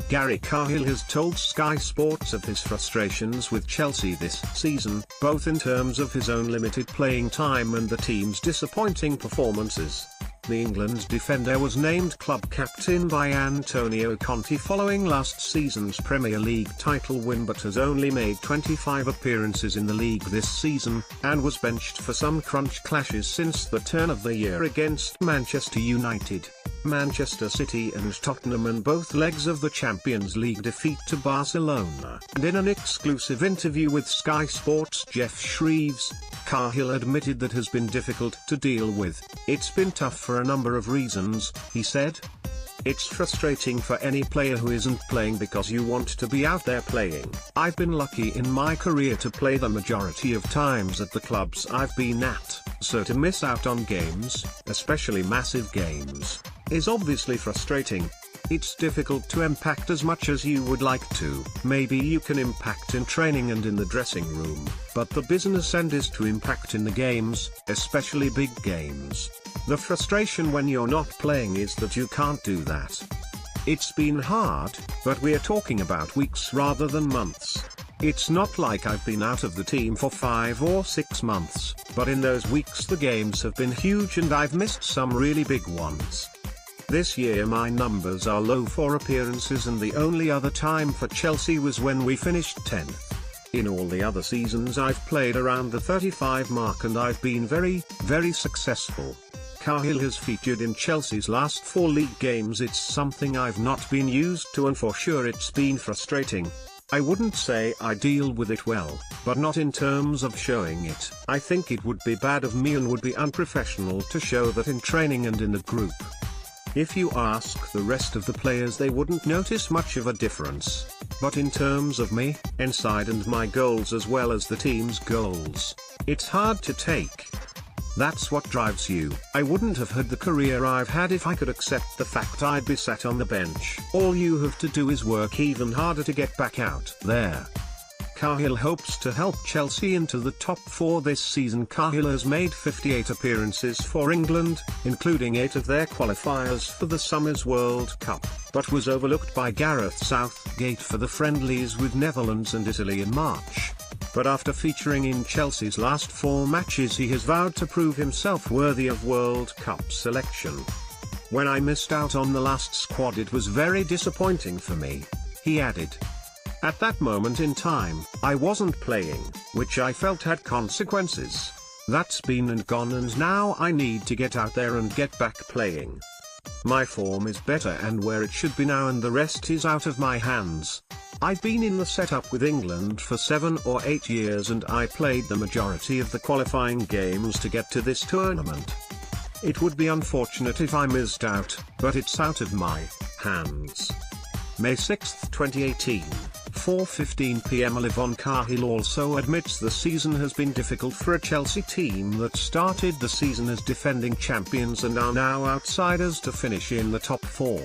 Gary Cahill has told Sky Sports of his frustrations with Chelsea this season, both in terms of his own limited playing time and the team's disappointing performances. The England's defender was named club captain by Antonio Conte following last season's Premier League title win, but has only made 25 appearances in the league this season, and was benched for some crunch clashes since the turn of the year against Manchester United, Manchester City and Tottenham in both legs of the Champions League defeat to Barcelona. And in an exclusive interview with Sky Sports' Jeff Shreves, Cahill admitted that has been difficult to deal with. "It's been tough for a number of reasons," he said. "It's frustrating for any player who isn't playing because you want to be out there playing. I've been lucky in my career to play the majority of times at the clubs I've been at, so to miss out on games, especially massive games, is obviously frustrating. It's difficult to impact as much as you would like to. Maybe you can impact in training and in the dressing room, but the business end is to impact in the games, especially big games. The frustration when you're not playing is that you can't do that. It's been hard, but we're talking about weeks rather than months. It's not like I've been out of the team for 5 or 6 months, but in those weeks the games have been huge and I've missed some really big ones. This year my numbers are low for appearances, and the only other time for Chelsea was when we finished 10th. In all the other seasons I've played around the 35 mark and I've been very, very successful." Cahill has featured in Chelsea's last 4 league games. "It's something I've not been used to and for sure it's been frustrating. I wouldn't say I deal with it well, but not in terms of showing it. I think it would be bad of me and would be unprofessional to show that in training and in the group. If you ask the rest of the players they wouldn't notice much of a difference. But in terms of me, inside and my goals as well as the team's goals, it's hard to take. That's what drives you. I wouldn't have had the career I've had if I could accept the fact I'd be sat on the bench. All you have to do is work even harder to get back out there." Cahill hopes to help Chelsea into the top 4 this season. Cahill has made 58 appearances for England, including 8 of their qualifiers for the Summer's World Cup, but was overlooked by Gareth Southgate for the friendlies with Netherlands and Italy in March. But after featuring in Chelsea's last 4 matches he has vowed to prove himself worthy of World Cup selection. "When I missed out on the last squad it was very disappointing for me," he added. "At that moment in time, I wasn't playing, which I felt had consequences. That's been and gone, and now I need to get out there and get back playing. My form is better and where it should be now, and the rest is out of my hands. I've been in the setup with England for 7 or 8 years and I played the majority of the qualifying games to get to this tournament. It would be unfortunate if I missed out, but it's out of my hands." May 6, 2018, 4:15 p.m. Yvonne Cahill also admits the season has been difficult for a Chelsea team that started the season as defending champions and are now outsiders to finish in the top 4.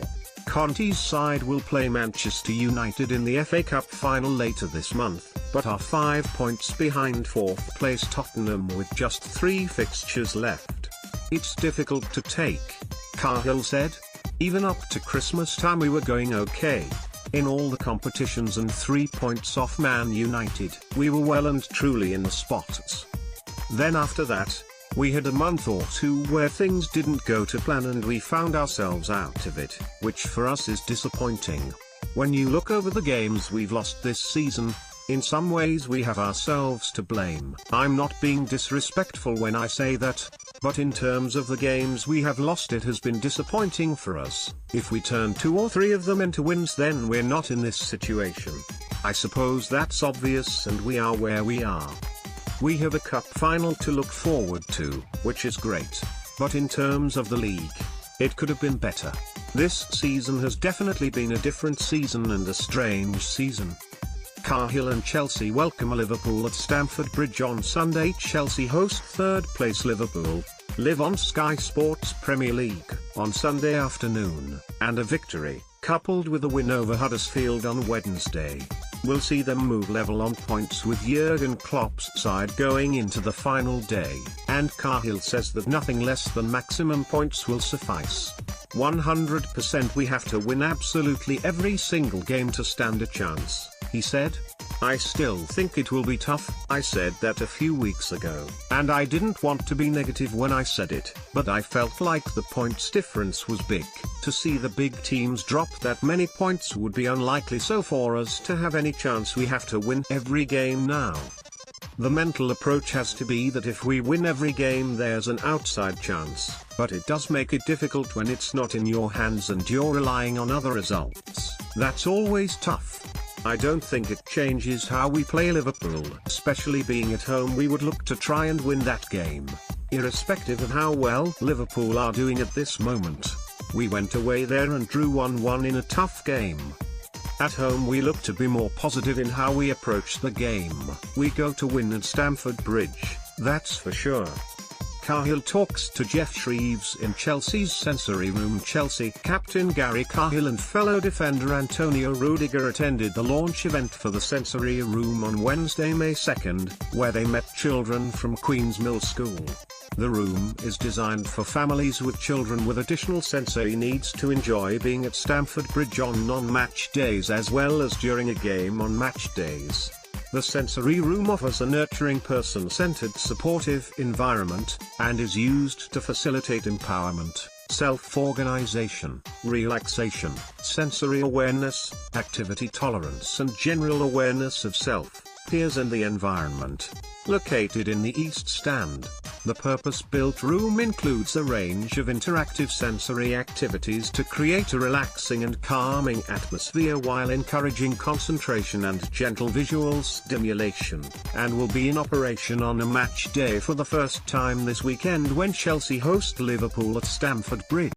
Conte's side will play Manchester United in the FA Cup final later this month, but are 5 points behind 4th place Tottenham with just 3 fixtures left. "It's difficult to take," Cahill said. "Even up to Christmas time we were going okay in all the competitions and 3 points off Man United. We were well and truly in the spots. Then after that, we had a month or 2 where things didn't go to plan and we found ourselves out of it, which for us is disappointing. When you look over the games we've lost this season, in some ways we have ourselves to blame. I'm not being disrespectful when I say that, but in terms of the games we have lost it has been disappointing for us. If we turn 2 or 3 of them into wins then we're not in this situation. I suppose that's obvious and we are where we are. We have a cup final to look forward to, which is great, but in terms of the league, it could have been better. This season has definitely been a different season and a strange season." Cahill and Chelsea welcome Liverpool at Stamford Bridge on Sunday. Chelsea host 3rd place Liverpool, live on Sky Sports Premier League on Sunday afternoon, and a victory, coupled with a win over Huddersfield on Wednesday, will see them move level on points with Jurgen Klopp's side going into the final day, and Cahill says that nothing less than maximum points will suffice. 100% we have to win absolutely every single game to stand a chance, he said. I still think it will be tough. I said that a few weeks ago, and I didn't want to be negative when I said it, but I felt like the points difference was big. To see the big teams drop that many points would be unlikely, so for us to have any chance we have to win every game now. The mental approach has to be that if we win every game there's an outside chance, but it does make it difficult when it's not in your hands and you're relying on other results. That's always tough. I don't think it changes how we play Liverpool, especially being at home. We would look to try and win that game, irrespective of how well Liverpool are doing at this moment. We went away there and drew 1-1 in a tough game. At home we look to be more positive in how we approach the game. We go to win at Stamford Bridge, that's for sure. Cahill talks to Jeff Shreeves in Chelsea's sensory room. Chelsea captain Gary Cahill and fellow defender Antonio Rudiger attended the launch event for the sensory room on Wednesday, May 2nd, where they met children from Queen's Mill School. The room is designed for families with children with additional sensory needs to enjoy being at Stamford Bridge on non-match days as well as during a game on match days. The sensory room offers a nurturing, person-centered, supportive environment, and is used to facilitate empowerment, self-organization, relaxation, sensory awareness, activity tolerance and general awareness of self, peers and the environment. Located in the East Stand, the purpose-built room includes a range of interactive sensory activities to create a relaxing and calming atmosphere while encouraging concentration and gentle visual stimulation, and will be in operation on a match day for the first time this weekend when Chelsea host Liverpool at Stamford Bridge.